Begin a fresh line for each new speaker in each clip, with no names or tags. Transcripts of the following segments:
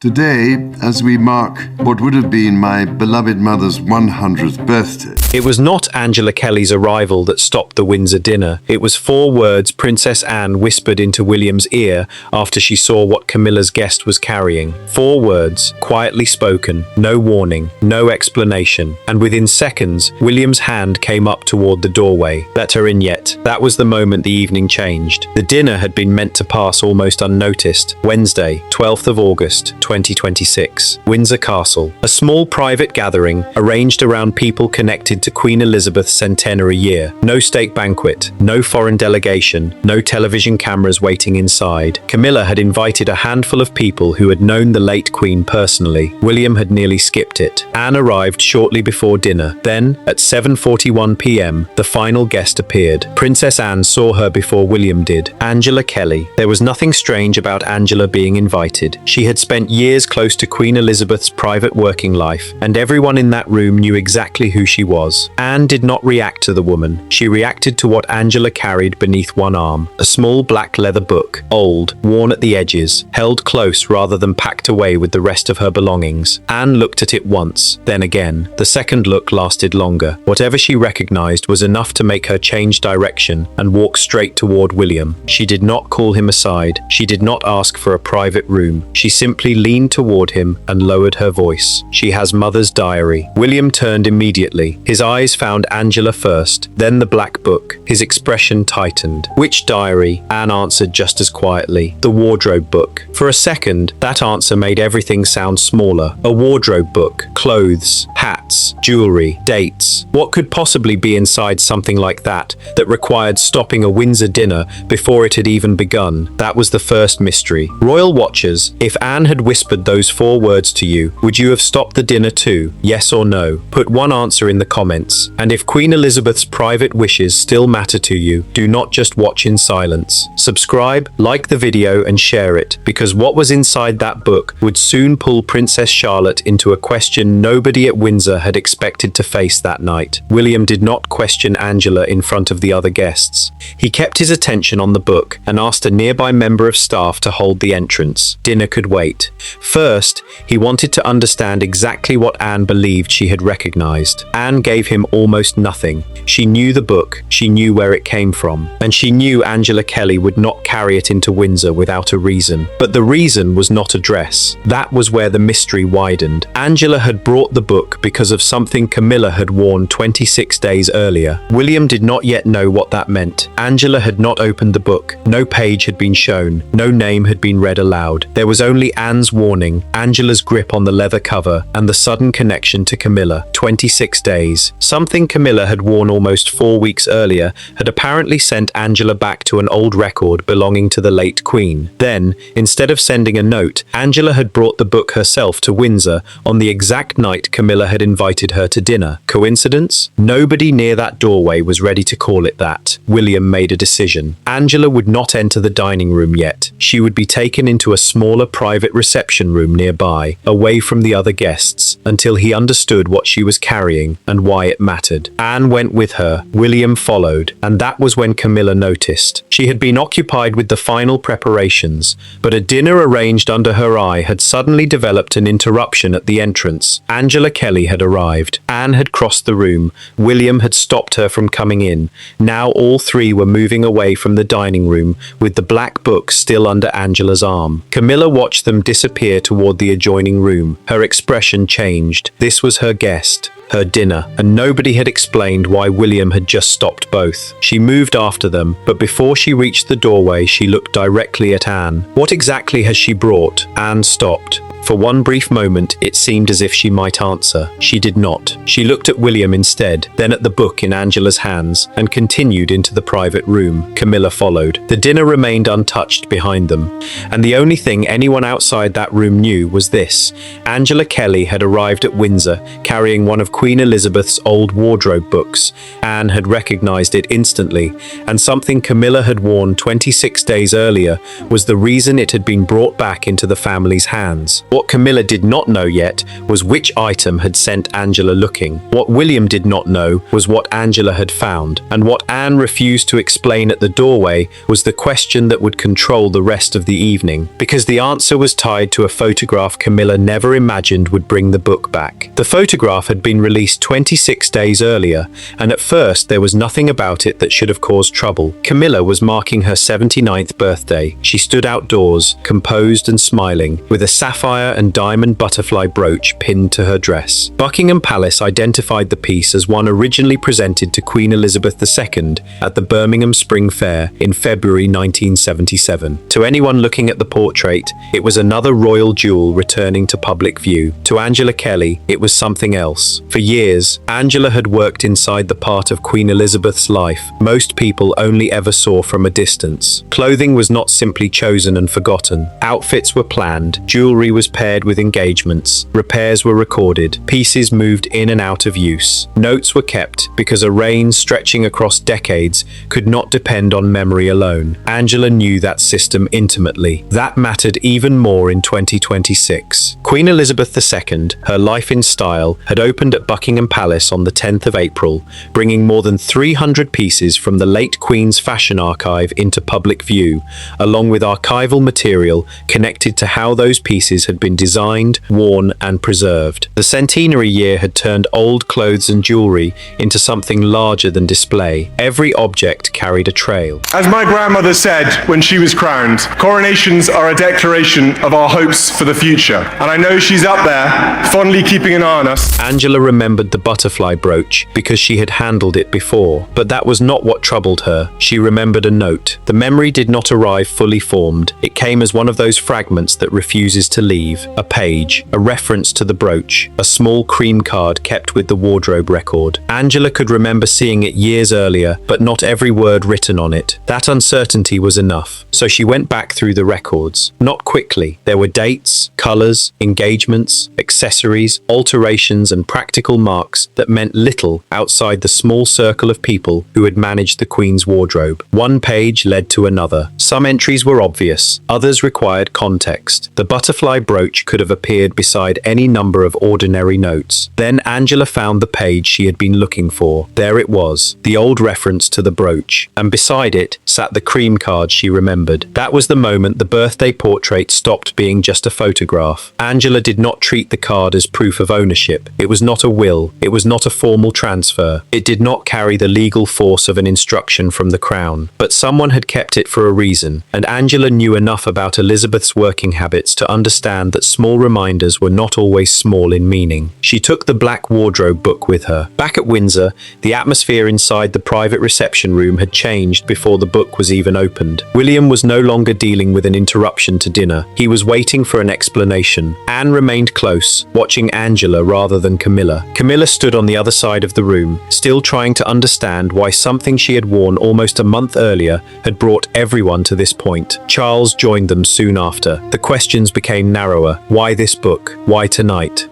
Today, as we mark what would have been my beloved mother's 100th birthday.
It was not Angela Kelly's arrival that stopped the Windsor dinner. It was 4 words Princess Anne whispered into William's ear after she saw what Camilla's guest was carrying. 4 words, quietly spoken, no warning, no explanation, and within seconds, William's hand came up toward the doorway. Let her in yet. That was the moment the evening changed. The dinner had been meant to pass almost unnoticed. Wednesday, 12th of August, 2026. Windsor Castle. A small private gathering arranged around people connected to Queen Elizabeth's centenary year. No state banquet, no foreign delegation, no television cameras waiting inside. Camilla had invited a handful of people who had known the late Queen personally. William had nearly skipped it. Anne arrived shortly before dinner. Then, at 7:41 p.m., the final guest appeared. Princess Anne saw her before William did. Angela Kelly. There was nothing strange about Angela being invited. She had spent years close to Queen Elizabeth's private working life, and everyone in that room knew exactly who she was. Anne did not react to the woman. She reacted to what Angela carried beneath one arm. A small black leather book, old, worn at the edges, held close rather than packed away with the rest of her belongings. Anne looked at it once, then again. The second look lasted longer. Whatever she recognized was enough to make her change direction and walk straight toward William. She did not call him aside. She did not ask for a private room. She simply leaned toward him and lowered her voice. "She has mother's diary." William turned immediately. His eyes found Angela first, then the black book. His expression tightened. "Which diary?" Anne answered just as quietly. "The wardrobe book." For a second, that answer made everything sound smaller. A wardrobe book. Clothes, hats, jewelry, dates. What could possibly be inside something like that required stopping a Windsor dinner before it had even begun? That was the first mystery. Royal watchers, if Anne had whispered those 4 words to you, would you have stopped the dinner too? Yes or no? Put one answer in the comments. And if Queen Elizabeth's private wishes still matter to you, do not just watch in silence. Subscribe, like the video and share it, because what was inside that book would soon pull Princess Charlotte into a question nobody at Windsor had expected to face that night. William did not question Angela in front of the other guests. He kept his attention on the book and asked a nearby member of staff to hold the entrance. Dinner could wait. First, he wanted to understand exactly what Anne believed she had recognized. Anne gave him almost nothing. She knew the book, she knew where it came from, and she knew Angela Kelly would not carry it into Windsor without a reason. But the reason was not a dress. That was where the mystery widened. Angela had brought the book because of something Camilla had worn 26 days earlier. William did not yet know what that meant. Angela had not opened the book. No page had been shown. No name had been read aloud. There was only Anne's warning, Angela's grip on the leather cover, and the sudden connection to Camilla. 26 days. Something Camilla had worn almost 4 weeks earlier had apparently sent Angela back to an old record belonging to the late Queen. Then, instead of sending a note, Angela had brought the book herself to Windsor on the exact night Camilla had invited her to dinner. Coincidence? Nobody near that doorway was ready to call it that. William made a decision. Angela would not enter the dining room yet. She would be taken into a smaller private reception room nearby, away from the other guests, until he understood what she was carrying and why it mattered. Anne went with her. William followed, and that was when Camilla noticed. She had been occupied with the final preparations, but a dinner arranged under her eye had suddenly developed an interruption at the entrance. Angela Kelly had arrived. Anne had crossed the room. William had stopped her from coming in. Now all 3 were moving away from the dining room, with the black book still under Angela's arm. Camilla watched them disappear toward the adjoining room. Her expression changed. This was her guest, her dinner, and nobody had explained why William had just stopped both. She moved after them, but before she reached the doorway, she looked directly at Anne. "What exactly has she brought?" Anne stopped. For one brief moment, it seemed as if she might answer. She did not. She looked at William instead, then at the book in Angela's hands, and continued into the private room. Camilla followed. The dinner remained untouched behind them, and the only thing anyone outside that room knew was this. Angela Kelly had arrived at Windsor, carrying one of Queen Elizabeth's old wardrobe books. Anne had recognized it instantly, and something Camilla had worn 26 days earlier was the reason it had been brought back into the family's hands. What Camilla did not know yet was which item had sent Angela looking. What William did not know was what Angela had found, and what Anne refused to explain at the doorway was the question that would control the rest of the evening, because the answer was tied to a photograph Camilla never imagined would bring the book back. The photograph had been released 26 days earlier, and at first there was nothing about it that should have caused trouble. Camilla was marking her 79th birthday. She stood outdoors, composed and smiling, with a sapphire and diamond butterfly brooch pinned to her dress. Buckingham Palace identified the piece as one originally presented to Queen Elizabeth II at the Birmingham Spring Fair in February 1977. To anyone looking at the portrait, it was another royal jewel returning to public view. To Angela Kelly, it was something else. For years, Angela had worked inside the part of Queen Elizabeth's life most people only ever saw from a distance. Clothing was not simply chosen and forgotten. Outfits were planned, jewelry was paired with engagements, repairs were recorded, pieces moved in and out of use. Notes were kept because a reign stretching across decades could not depend on memory alone. Angela knew that system intimately. That mattered even more in 2026. Queen Elizabeth II, her life in style, had opened at Buckingham Palace on the 10th of April, bringing more than 300 pieces from the late Queen's fashion archive into public view, along with archival material connected to how those pieces had been designed, worn, and preserved. The centenary year had turned old clothes and jewelry into something larger than display. Every object carried a trail.
As my grandmother said when she was crowned, coronations are a declaration of our hopes for the future. And I know she's up there, fondly keeping an eye on us.
Angela remembered the butterfly brooch because she had handled it before, but that was not what troubled her. She remembered a note. The memory did not arrive fully formed. It came as one of those fragments that refuses to leave. A page, a reference to the brooch, a small cream card kept with the wardrobe record. Angela could remember seeing it years earlier, but not every word written on it. That uncertainty was enough. So she went back through the records. Not quickly. There were dates, colors, engagements, accessories, alterations, and practical marks that meant little outside the small circle of people who had managed the Queen's wardrobe. One page led to another. Some entries were obvious, others required context. The butterfly brooch could have appeared beside any number of ordinary notes. Then Angela found the page she had been looking for. There it was, the old reference to the brooch, and beside it sat the cream card she remembered. That was the moment the birthday portrait stopped being just a photograph. Angela did not treat the card as proof of ownership. It was not a will. It was not a formal transfer. It did not carry the legal force of an instruction from the crown. But someone had kept it for a reason, and Angela knew enough about Elizabeth's working habits to understand that small reminders were not always small in meaning. She took the black wardrobe book with her. Back at Windsor, the atmosphere inside the private reception room had changed before the book was even opened. William was no longer dealing with an interruption to dinner. He was waiting for an explanation. Anne remained close, watching Angela rather than Camilla. Camilla stood on the other side of the room, still trying to understand why something she had worn almost a month earlier had brought everyone to this point. Charles joined them soon after. The questions became narrower. Why this book? Why tonight?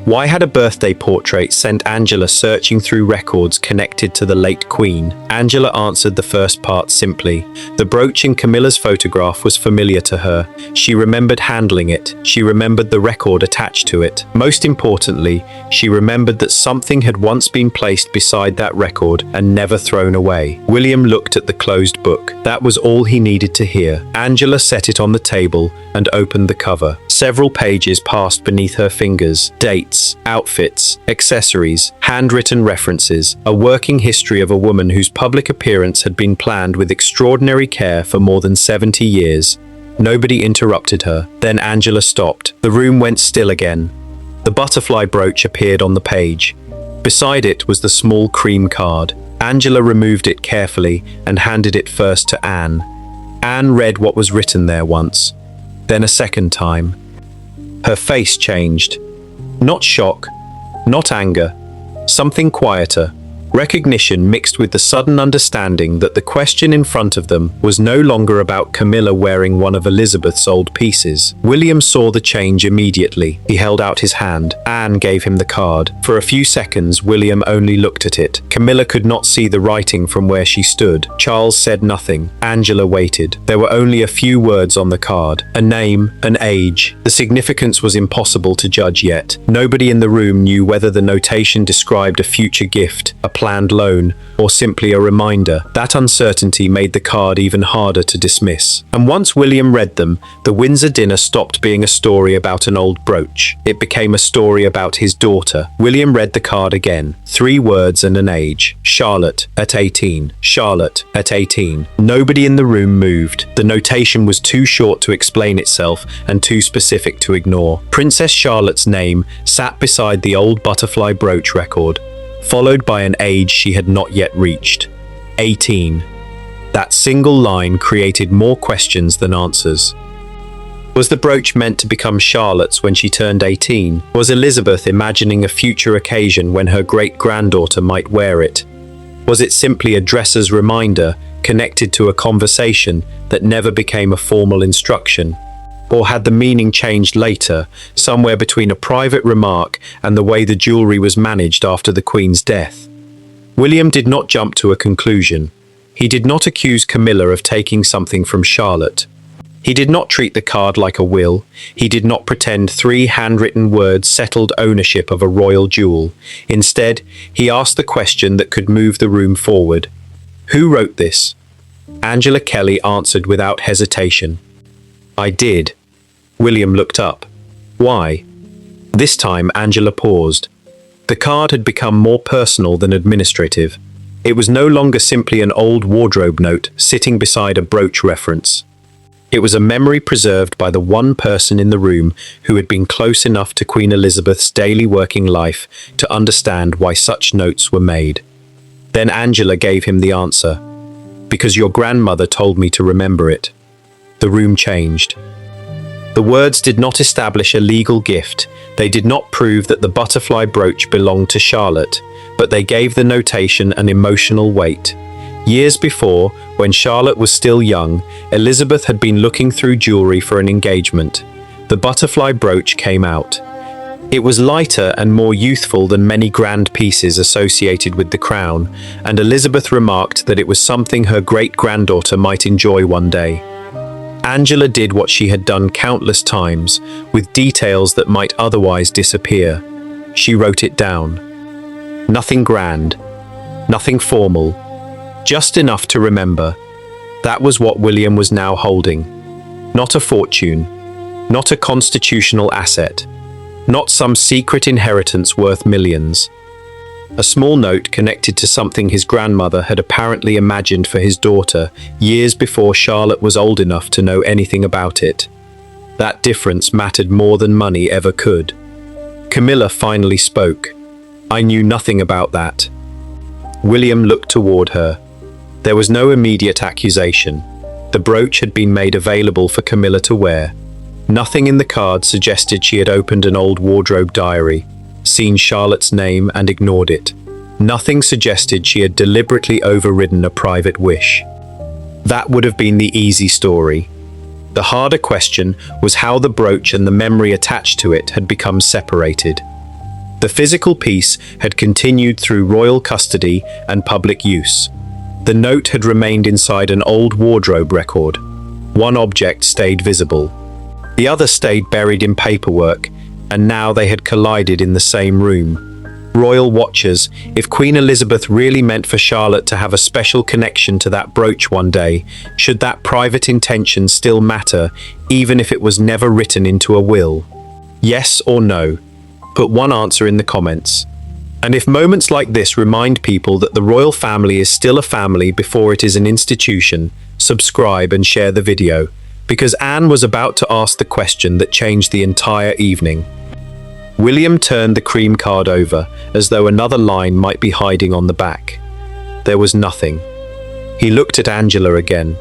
Why had a birthday portrait sent Angela searching through records connected to the late Queen? Angela answered the first part simply. The brooch in Camilla's photograph was familiar to her. She remembered handling it. She remembered the record attached to it. Most importantly, she remembered that something had once been placed beside that record and never thrown away. William looked at the closed book. That was all he needed to hear. Angela set it on the table and opened the cover. Several pages passed beneath her fingers. Dates, outfits, accessories, handwritten references, a working history of a woman whose public appearance had been planned with extraordinary care for more than 70 years. Nobody interrupted her. Then Angela stopped. The room went still again. The butterfly brooch appeared on the page. Beside it was the small cream card. Angela removed it carefully and handed it first to Anne. Anne read what was written there once, then a second time. Her face changed. Not shock, not anger, something quieter, Recognition mixed with the sudden understanding that the question in front of them was no longer about Camilla wearing one of Elizabeth's old pieces. William saw the change immediately. He held out his hand. Anne gave him the card. For a few seconds, William only looked at it. Camilla could not see the writing from where she stood. Charles said nothing. Angela waited. There were only a few words on the card. A name, an age. The significance was impossible to judge yet. Nobody in the room knew whether the notation described a future gift, a planned loan, or simply a reminder. That uncertainty made the card even harder to dismiss. And once William read them, the Windsor dinner stopped being a story about an old brooch. It became a story about his daughter. William read the card again. 3 words and an age. Charlotte at 18. Charlotte at 18. Nobody in the room moved. The notation was too short to explain itself and too specific to ignore. Princess Charlotte's name sat beside the old butterfly brooch record, followed by an age she had not yet reached. 18. That single line created more questions than answers. Was the brooch meant to become Charlotte's when she turned 18? Was Elizabeth imagining a future occasion when her great-granddaughter might wear it? Was it simply a dresser's reminder connected to a conversation that never became a formal instruction? Or had the meaning changed later, somewhere between a private remark and the way the jewellery was managed after the Queen's death? William did not jump to a conclusion. He did not accuse Camilla of taking something from Charlotte. He did not treat the card like a will. He did not pretend 3 handwritten words settled ownership of a royal jewel. Instead, he asked the question that could move the room forward. Who wrote this? Angela Kelly answered without hesitation. I did. William looked up. Why? This time Angela paused. The card had become more personal than administrative. It was no longer simply an old wardrobe note sitting beside a brooch reference. It was a memory preserved by the one person in the room who had been close enough to Queen Elizabeth's daily working life to understand why such notes were made. Then Angela gave him the answer. Because your grandmother told me to remember it. The room changed. The words did not establish a legal gift. They did not prove that the butterfly brooch belonged to Charlotte, but they gave the notation an emotional weight. Years before, when Charlotte was still young, Elizabeth had been looking through jewellery for an engagement. The butterfly brooch came out. It was lighter and more youthful than many grand pieces associated with the crown, and Elizabeth remarked that it was something her great-granddaughter might enjoy one day. Angela did what she had done countless times, with details that might otherwise disappear. She wrote it down. Nothing grand, nothing formal, just enough to remember. That was what William was now holding. Not a fortune, not a constitutional asset, not some secret inheritance worth millions. A small note connected to something his grandmother had apparently imagined for his daughter years before Charlotte was old enough to know anything about it. That difference mattered more than money ever could. Camilla finally spoke. I knew nothing about that. William looked toward her. There was no immediate accusation. The brooch had been made available for Camilla to wear. Nothing in the card suggested she had opened an old wardrobe diary, seen Charlotte's name and ignored it. Nothing suggested she had deliberately overridden a private wish. That would have been the easy story. The harder question was how the brooch and the memory attached to it had become separated. The physical piece had continued through royal custody and public use. The note had remained inside an old wardrobe record. One object stayed visible. The other stayed buried in paperwork, and now they had collided in the same room. Royal watchers, if Queen Elizabeth really meant for Charlotte to have a special connection to that brooch one day, should that private intention still matter, even if it was never written into a will? Yes or no? Put one answer in the comments. And if moments like this remind people that the royal family is still a family before it is an institution, subscribe and share the video, because Anne was about to ask the question that changed the entire evening. William turned the cream card over, as though another line might be hiding on the back. There was nothing. He looked at Angela again.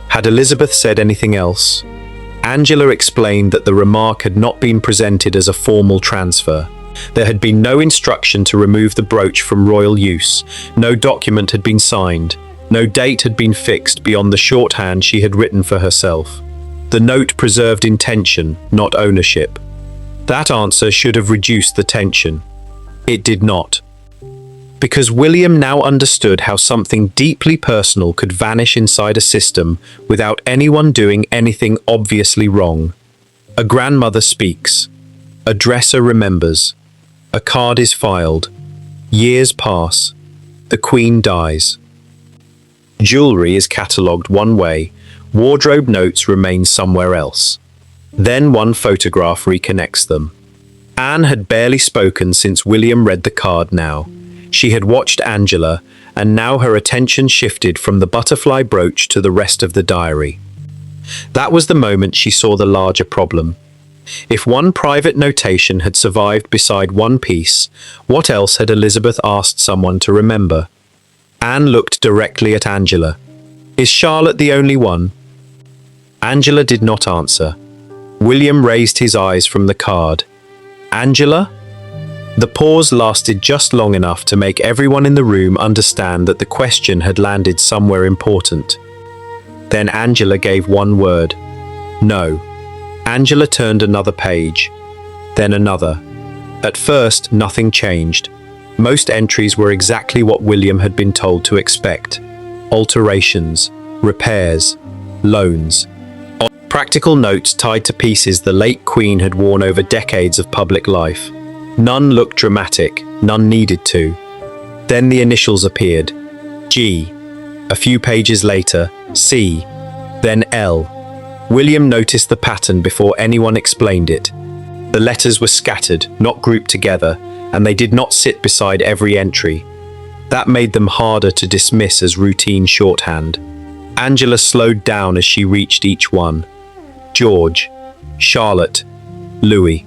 Had Elizabeth said anything else? Angela explained that the remark had not been presented as a formal transfer. There had been no instruction to remove the brooch from royal use, no document had been signed, no date had been fixed beyond the shorthand she had written for herself. The note preserved intention, not ownership. That answer should have reduced the tension. It did not. Because William now understood how something deeply personal could vanish inside a system without anyone doing anything obviously wrong. A grandmother speaks. A dresser remembers. A card is filed. Years pass. The Queen dies. Jewellery is catalogued one way. Wardrobe notes remain somewhere else. Then one photograph reconnects them. Anne had barely spoken since William read the card now. She had watched Angela, and now her attention shifted from the butterfly brooch to the rest of the diary. That was the moment she saw the larger problem. If one private notation had survived beside one piece, what else had Elizabeth asked someone to remember? Anne looked directly at Angela. Is Charlotte the only one? Angela did not answer. William raised his eyes from the card. Angela? The pause lasted just long enough to make everyone in the room understand that the question had landed somewhere important. Then Angela gave one word. No. Angela turned another page. Then another. At first, nothing changed. Most entries were exactly what William had been told to expect. Alterations, repairs, loans. Practical notes tied to pieces the late Queen had worn over decades of public life. None looked dramatic, none needed to. Then the initials appeared. G. A few pages later, C. Then L. William noticed the pattern before anyone explained it. The letters were scattered, not grouped together, and they did not sit beside every entry. That made them harder to dismiss as routine shorthand. Angela slowed down as she reached each one. George, Charlotte, Louis.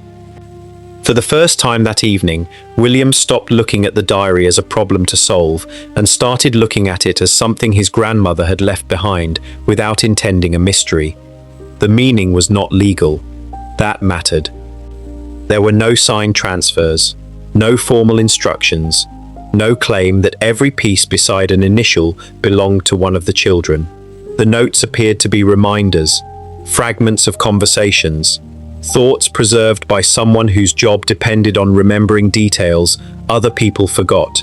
For the first time that evening, William stopped looking at the diary as a problem to solve and started looking at it as something his grandmother had left behind without intending a mystery. The meaning was not legal. That mattered. There were no signed transfers, no formal instructions, no claim that every piece beside an initial belonged to one of the children. The notes appeared to be reminders, fragments of conversations, thoughts preserved by someone whose job depended on remembering details other people forgot.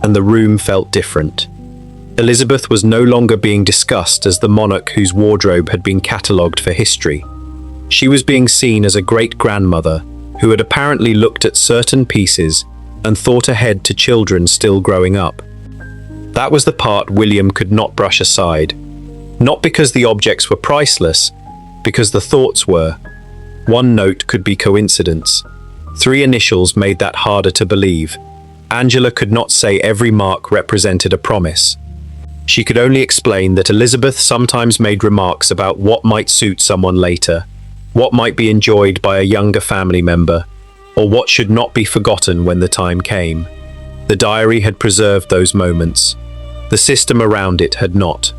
And the room felt different. Elizabeth was no longer being discussed as the monarch whose wardrobe had been catalogued for history. She was being seen as a great-grandmother who had apparently looked at certain pieces and thought ahead to children still growing up. That was the part William could not brush aside. Not because the objects were priceless, because the thoughts were. One note could be coincidence. 3 initials made that harder to believe. Angela could not say every mark represented a promise. She could only explain that Elizabeth sometimes made remarks about what might suit someone later, what might be enjoyed by a younger family member, or what should not be forgotten when the time came. The diary had preserved those moments. The system around it had not.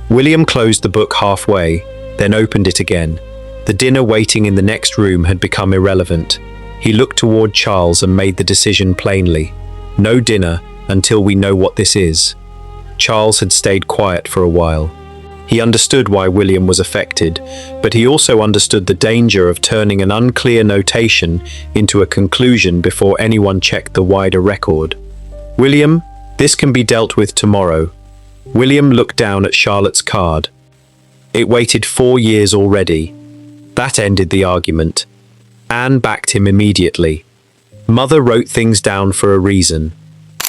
William closed the book halfway, then opened it again. The dinner waiting in the next room had become irrelevant. He looked toward Charles and made the decision plainly. No dinner until we know what this is. Charles had stayed quiet for a while. He understood why William was affected, but he also understood the danger of turning an unclear notation into a conclusion before anyone checked the wider record. William, this can be dealt with tomorrow. William looked down at Charlotte's card. It waited 4 years already. That ended the argument. Anne backed him immediately. Mother wrote things down for a reason.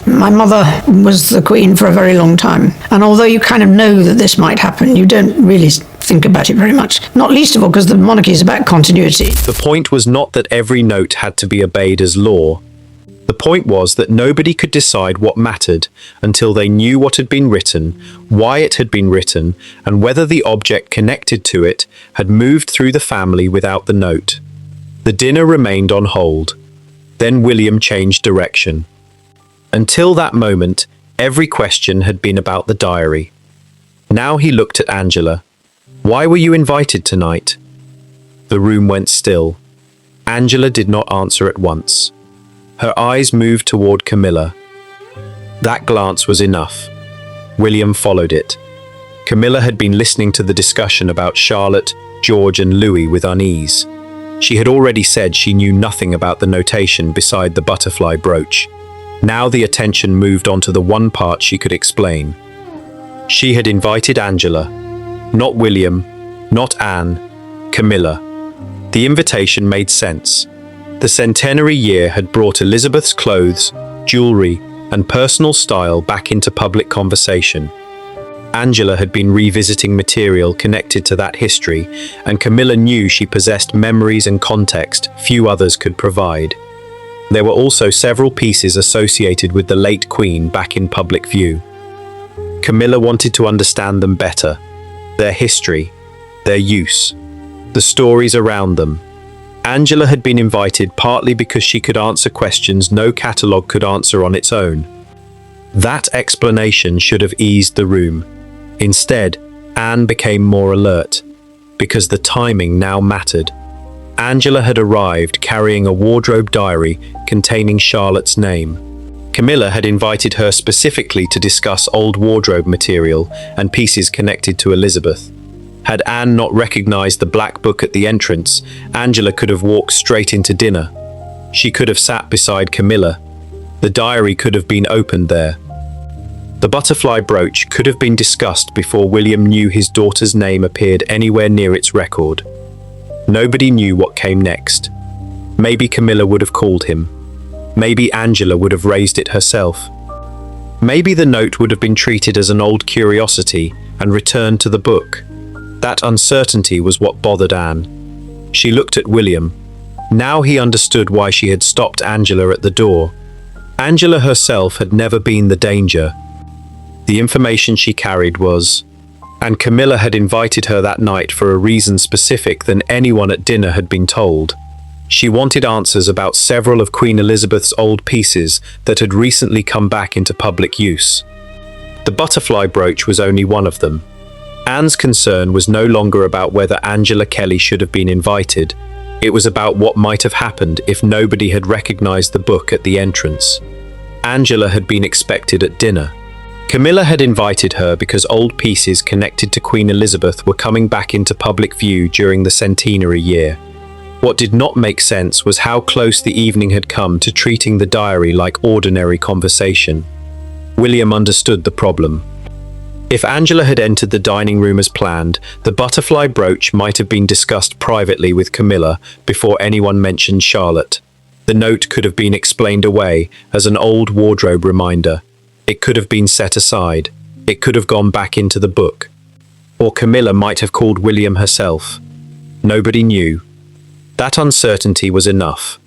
My mother was the Queen for a very long time, and although you kind of know that this might happen, you don't really think about it very much. Not least of all because the monarchy is about continuity.
The point was not that every note had to be obeyed as law. The point was that nobody could decide what mattered until they knew what had been written, why it had been written, and whether the object connected to it had moved through the family without the note. The dinner remained on hold. Then William changed direction. Until that moment, every question had been about the diary. Now he looked at Angela. Why were you invited tonight? The room went still. Angela did not answer at once. Her eyes moved toward Camilla. That glance was enough. William followed it. Camilla had been listening to the discussion about Charlotte, George and Louis with unease. She had already said she knew nothing about the notation beside the butterfly brooch. Now the attention moved on to the one part she could explain. She had invited Angela, not William, not Anne, Camilla. The invitation made sense. The centenary year had brought Elizabeth's clothes, jewelry, and personal style back into public conversation. Angela had been revisiting material connected to that history, and Camilla knew she possessed memories and context few others could provide. There were also several pieces associated with the late Queen back in public view. Camilla wanted to understand them better, their history, their use, the stories around them. Angela had been invited partly because she could answer questions no catalogue could answer on its own. That explanation should have eased the room. Instead, Anne became more alert, because the timing now mattered. Angela had arrived carrying a wardrobe diary containing Charlotte's name. Camilla had invited her specifically to discuss old wardrobe material and pieces connected to Elizabeth. Had Anne not recognized the black book at the entrance, Angela could have walked straight into dinner. She could have sat beside Camilla. The diary could have been opened there. The butterfly brooch could have been discussed before William knew his daughter's name appeared anywhere near its record. Nobody knew what came next. Maybe Camilla would have called him. Maybe Angela would have raised it herself. Maybe the note would have been treated as an old curiosity and returned to the book. That uncertainty was what bothered Anne. She looked at William. Now he understood why she had stopped Angela at the door. Angela herself had never been the danger. The information she carried was, and Camilla had invited her that night for a reason specific than anyone at dinner had been told. She wanted answers about several of Queen Elizabeth's old pieces that had recently come back into public use. The butterfly brooch was only one of them. Anne's concern was no longer about whether Angela Kelly should have been invited. It was about what might have happened if nobody had recognized the book at the entrance. Angela had been expected at dinner. Camilla had invited her because old pieces connected to Queen Elizabeth were coming back into public view during the centenary year. What did not make sense was how close the evening had come to treating the diary like ordinary conversation. William understood the problem. If Angela had entered the dining room as planned, the butterfly brooch might have been discussed privately with Camilla before anyone mentioned Charlotte. The note could have been explained away as an old wardrobe reminder. It could have been set aside. It could have gone back into the book. Or Camilla might have called William herself. Nobody knew. That uncertainty was enough.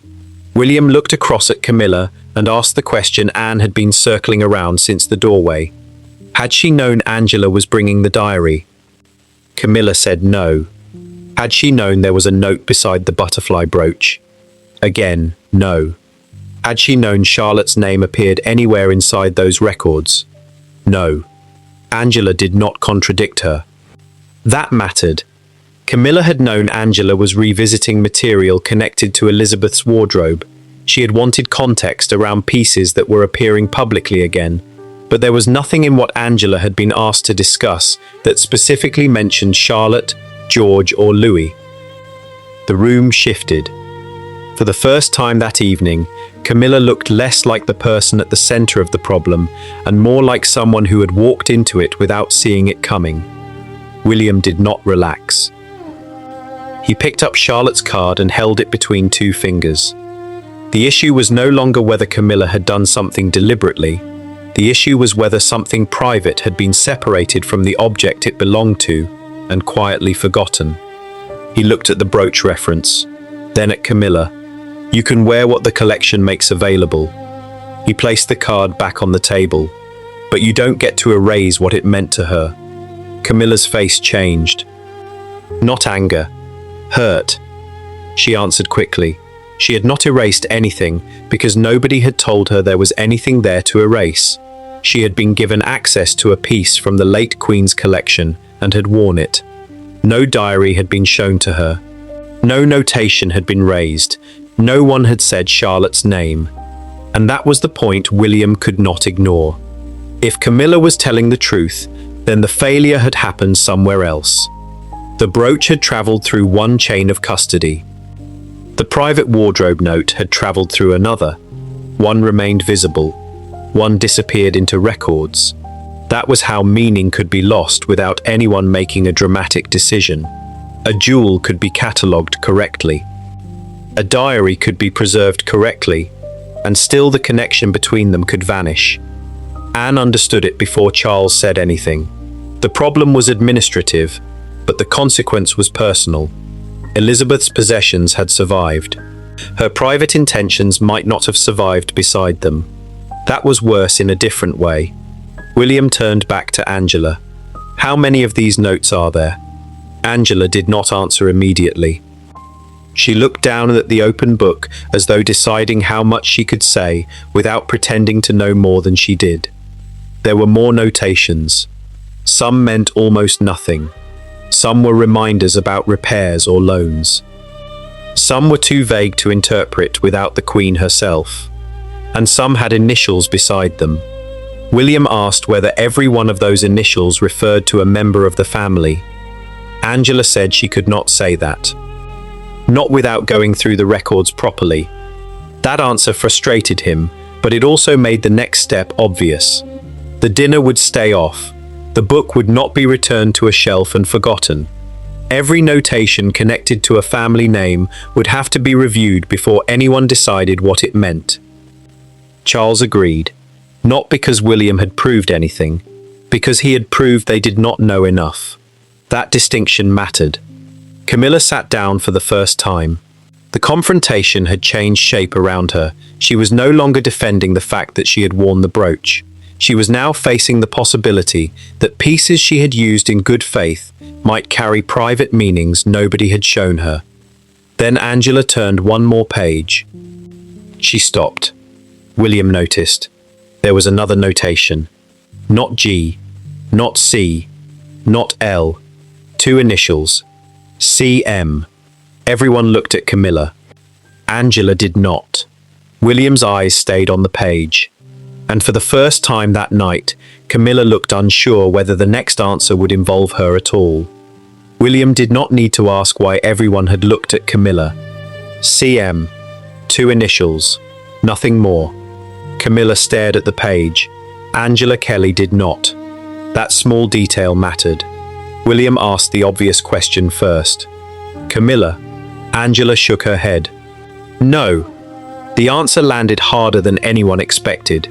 William looked across at Camilla and asked the question Anne had been circling around since the doorway. Had she known Angela was bringing the diary? Camilla said no. Had she known there was a note beside the butterfly brooch? Again, no. Had she known Charlotte's name appeared anywhere inside those records? No. Angela did not contradict her. That mattered. Camilla had known Angela was revisiting material connected to Elizabeth's wardrobe. She had wanted context around pieces that were appearing publicly again, but there was nothing in what Angela had been asked to discuss that specifically mentioned Charlotte, George, or Louis. The room shifted. For the first time that evening, Camilla looked less like the person at the center of the problem and more like someone who had walked into it without seeing it coming. William did not relax. He picked up Charlotte's card and held it between two fingers. The issue was no longer whether Camilla had done something deliberately. The issue was whether something private had been separated from the object it belonged to and quietly forgotten. He looked at the brooch reference, then at Camilla. You can wear what the collection makes available. He placed the card back on the table, but you don't get to erase what it meant to her. Camilla's face changed. Not anger, hurt. She answered quickly. She had not erased anything because nobody had told her there was anything there to erase. She had been given access to a piece from the late Queen's collection and had worn it. No diary had been shown to her. No notation had been raised. No one had said Charlotte's name. And that was the point William could not ignore. If Camilla was telling the truth, then the failure had happened somewhere else. The brooch had travelled through one chain of custody. The private wardrobe note had travelled through another. One remained visible. One disappeared into records. That was how meaning could be lost without anyone making a dramatic decision. A jewel could be catalogued correctly. A diary could be preserved correctly, and still the connection between them could vanish. Anne understood it before Charles said anything. The problem was administrative, but the consequence was personal. Elizabeth's possessions had survived. Her private intentions might not have survived beside them. That was worse in a different way. William turned back to Angela. "How many of these notes are there?" Angela did not answer immediately. She looked down at the open book as though deciding how much she could say without pretending to know more than she did. There were more notations. Some meant almost nothing. Some were reminders about repairs or loans. Some were too vague to interpret without the Queen herself. And some had initials beside them. William asked whether every one of those initials referred to a member of the family. Angela said she could not say that. Not without going through the records properly. That answer frustrated him, but it also made the next step obvious. The dinner would stay off. The book would not be returned to a shelf and forgotten. Every notation connected to a family name would have to be reviewed before anyone decided what it meant. Charles agreed, not because William had proved anything, because he had proved they did not know enough. That distinction mattered. Camilla sat down for the first time. The confrontation had changed shape around her. She was no longer defending the fact that she had worn the brooch. She was now facing the possibility that pieces she had used in good faith might carry private meanings nobody had shown her. Then Angela turned one more page. She stopped. William noticed. There was another notation. Not G, not C, not L. Two initials. CM. Everyone looked at Camilla. Angela did not. William's eyes stayed on the page. And for the first time that night, Camilla looked unsure whether the next answer would involve her at all. William did not need to ask why everyone had looked at Camilla. CM. Two initials. Nothing more. Camilla stared at the page. Angela Kelly did not. That small detail mattered. William asked the obvious question first. Camilla. Angela shook her head. No. The answer landed harder than anyone expected.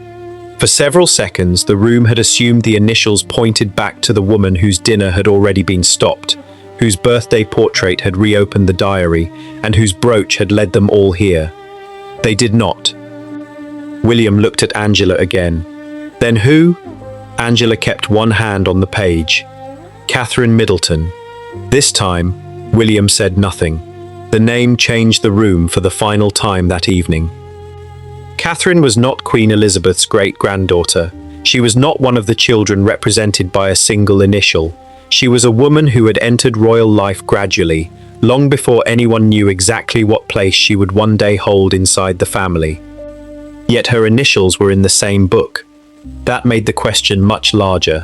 For several seconds, the room had assumed the initials pointed back to the woman whose dinner had already been stopped, whose birthday portrait had reopened the diary, and whose brooch had led them all here. They did not. William looked at Angela again. Then who? Angela kept one hand on the page. Catherine Middleton. This time, William said nothing. The name changed the room for the final time that evening. Catherine was not Queen Elizabeth's great-granddaughter. She was not one of the children represented by a single initial. She was a woman who had entered royal life gradually, long before anyone knew exactly what place she would one day hold inside the family. Yet her initials were in the same book. That made the question much larger.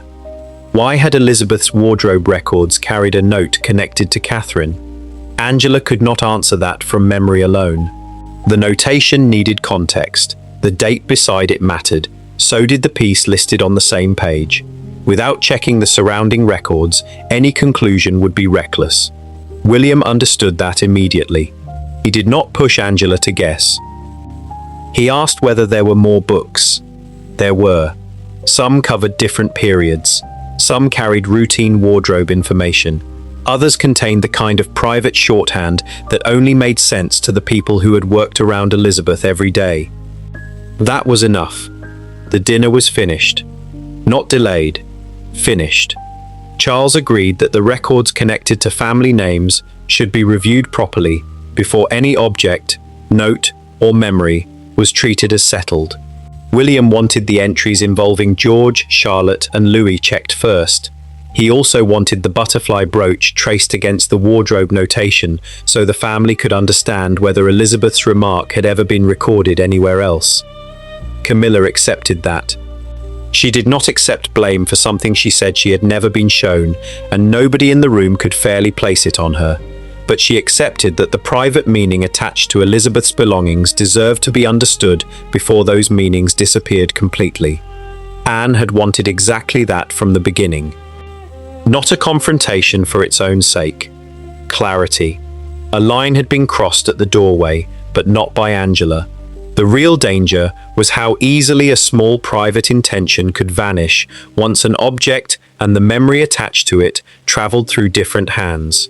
Why had Elizabeth's wardrobe records carried a note connected to Catherine? Angela could not answer that from memory alone. The notation needed context. The date beside it mattered. So did the piece listed on the same page. Without checking the surrounding records, any conclusion would be reckless. William understood that immediately. He did not push Angela to guess. He asked whether there were more books. There were. Some covered different periods. Some carried routine wardrobe information. Others contained the kind of private shorthand that only made sense to the people who had worked around Elizabeth every day. That was enough. The dinner was finished. Not delayed. Finished. Charles agreed that the records connected to family names should be reviewed properly before any object, note, or memory was treated as settled. William wanted the entries involving George, Charlotte, and Louis checked first. He also wanted the butterfly brooch traced against the wardrobe notation so the family could understand whether Elizabeth's remark had ever been recorded anywhere else. Camilla accepted that. She did not accept blame for something she said she had never been shown, and nobody in the room could fairly place it on her. But she accepted that the private meaning attached to Elizabeth's belongings deserved to be understood before those meanings disappeared completely. Anne had wanted exactly that from the beginning. Not a confrontation for its own sake. Clarity. A line had been crossed at the doorway, but not by Angela. The real danger was how easily a small private intention could vanish once an object and the memory attached to it travelled through different hands.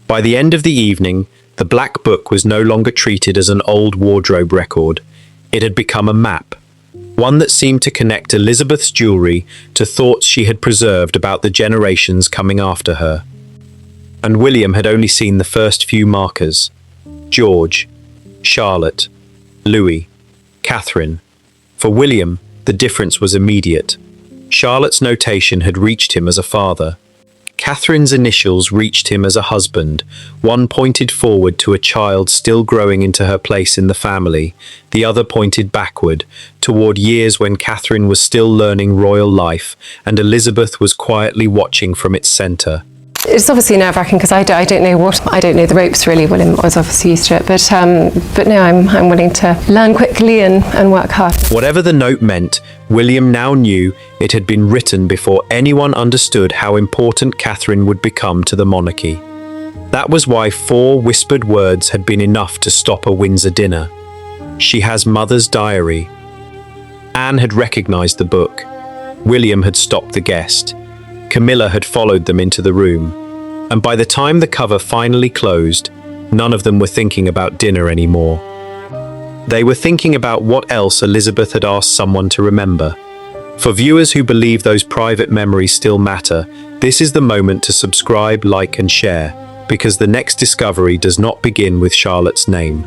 By the end of the evening, the black book was no longer treated as an old wardrobe record. It had become a map, one that seemed to connect Elizabeth's jewellery to thoughts she had preserved about the generations coming after her. And William had only seen the first few markers. George, Charlotte, Louis, Catherine. For William, the difference was immediate. Charlotte's notation had reached him as a father. Catherine's initials reached him as a husband. One pointed forward to a child still growing into her place in the family. The other pointed backward, toward years when Catherine was still learning royal life and Elizabeth was quietly watching from its centre.
It's obviously nerve-wracking because I don't know the ropes really. William was obviously used to it, but no, I'm willing to learn quickly and work hard.
Whatever the note meant, William now knew it had been written before anyone understood how important Catherine would become to the monarchy. That was why 4 whispered words had been enough to stop a Windsor dinner. She has mother's diary. Anne had recognised the book. William had stopped the guest. Camilla had followed them into the room, and by the time the cover finally closed, none of them were thinking about dinner anymore. They were thinking about what else Elizabeth had asked someone to remember. For viewers who believe those private memories still matter, this is the moment to subscribe, like and share, because the next discovery does not begin with Charlotte's name.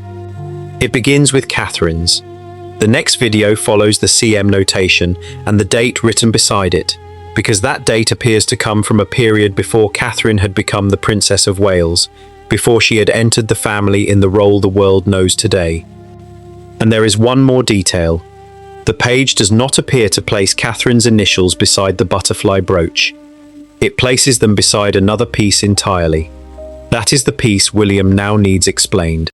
It begins with Catherine's. The next video follows the CM notation and the date written beside it, because that date appears to come from a period before Catherine had become the Princess of Wales, before she had entered the family in the role the world knows today. And there is one more detail. The page does not appear to place Catherine's initials beside the butterfly brooch. It places them beside another piece entirely. That is the piece William now needs explained.